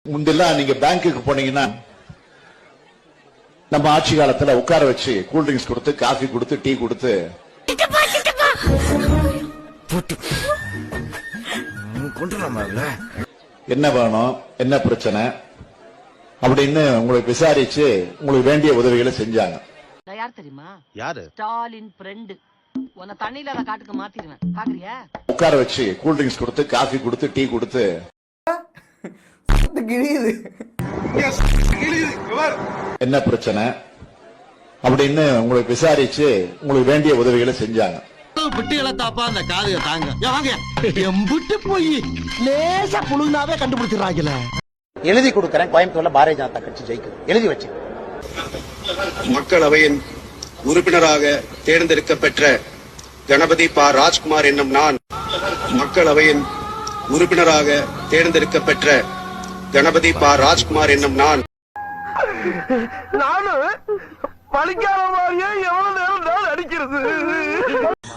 முந்தெல்லாம் நீங்க பேங்க்குக்கு போனீங்கன்னா நம்ம ஆட்சி காலத்துல உட்கார வச்சு கூல் ட்ரிங்க்ஸ் கொடுத்து காஃபி கொடுத்து டீ கொடுத்து என்ன வேணும் என்ன பிரச்சனை அப்படின்னு உங்களுக்கு விசாரிச்சு உங்களுக்கு வேண்டிய உதவிகளை செஞ்சாங்க. யார் தெரியுமா? யாரு? ஸ்டாலின் ஃப்ரெண்ட். உன்னை தண்ணியில அத காட்டுக்கு மாத்திடுவேன். பாக்குறியா? உட்கார வச்சு கூல் ட்ரிங்க்ஸ் கொடுத்து காஃபி கொடுத்து டீ கொடுத்து என்ன பிரச்சனை அப்படின்னு உங்களுக்கு விசாரிச்சு உங்களுக்கு வேண்டிய உதவிகளை செஞ்சாங்க. பிட்டு இழத்தாப்பா அந்த காதுக தாங்க வாங்க எம்பிட்டு போய் லேசா புழுந்தாவே கண்டுபிடிச்சிடறாங்கல. எழுதி கொடுக்கறேன், கோயம்புத்தூர்ல பாரதிய ஜனதா கட்சி ஜெயிக்கும். எழுதி வச்சு. மக்களவையின் உறுப்பினராக தேர்ந்தெடுக்கப்பெற்ற கணபதி பா ராஜ்குமார் என்னும் நான் மக்களவையின் உறுப்பினராக தேர்ந்தெடுக்கப்பெற்ற கணபதி பா ராஜ்குமார் என்னும் நான் பழிக்காத மாதிரியே எவ்வளவு நேரம் தான் அடிக்கிறது.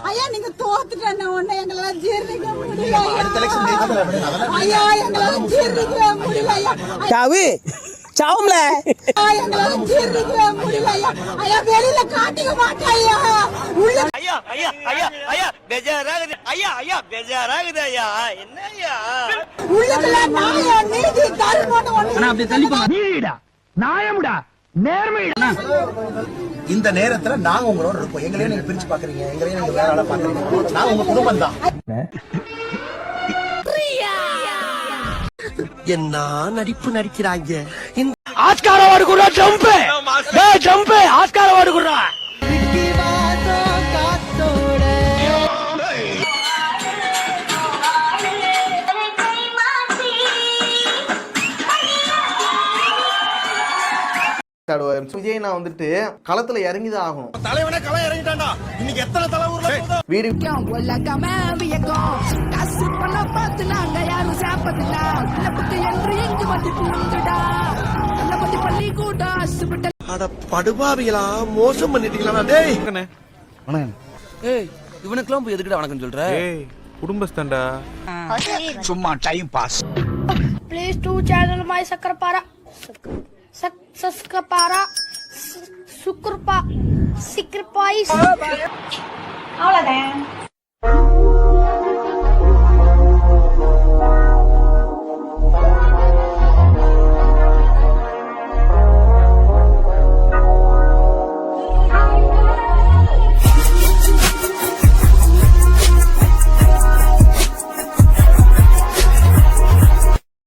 ஐயா நீங்க தோத்துட்டேன் உடனே எங்களால ஜீர்ணிக்க முடியல ஐயா, எங்களால ஜீர்ணிக்க முடியல ஐயா. சாவு சாவும்ல எங்களால ஜீர்ணிக்க முடியல ஐயா. ஐயா வெளியில காட்டிக்க மாட்டேன் ஐயா. உள்ள ஐயா ஐயா ஐயா ஐயா பெஜாராகுது ஐயா ஐயா பெஜாராகுது ஐயா. என்ன ஐயா உள்ளத்துல நாயா நீதி தர்மம்னு ஒண்ணு. அப்படி தள்ளிப்பா. நீடா நாயமுடா நேர்மை. இந்த நேரத்துல நாங்க உங்களோட இருப்போம். எங்களையும் நீங்க பிரிச்சு பாக்குறீங்க, எங்களையும் நீங்க வேற ஆளா பாக்குறீங்க. நான் உங்க குடும்பம் தான். என்ன நடிப்பு நடிக்கிறாங்க. ஆஸ்கார் அவார்டு குடுறா ஜம்ப். டேய் ஜம்ப் ஆஸ்கார் அவார்டு குடுறா. விஜய் நான் வந்துட்டு களத்துல இறங்கிதான் ஆகும். தலைவனே களம் இறங்கிட்டான்டா. இன்னைக்கு எத்தனை தலை ஊர்ல வீடு அட படுபாவிகளா மோசம் பண்ணிட்டீங்களா டேய். ஏய் இவனுக்குலாம் போய் எதுக்குடா வணக்கம் சொல்ற? ஏய் குடும்பஸ்தண்டா. சும்மா டைம் பாஸ். ப்ளீஸ் டு சேனல் மை சக்கரபாரா சக்கரபாரா சுக்கர்பா சிக்கர்பாய் அவ்வளவுதான்.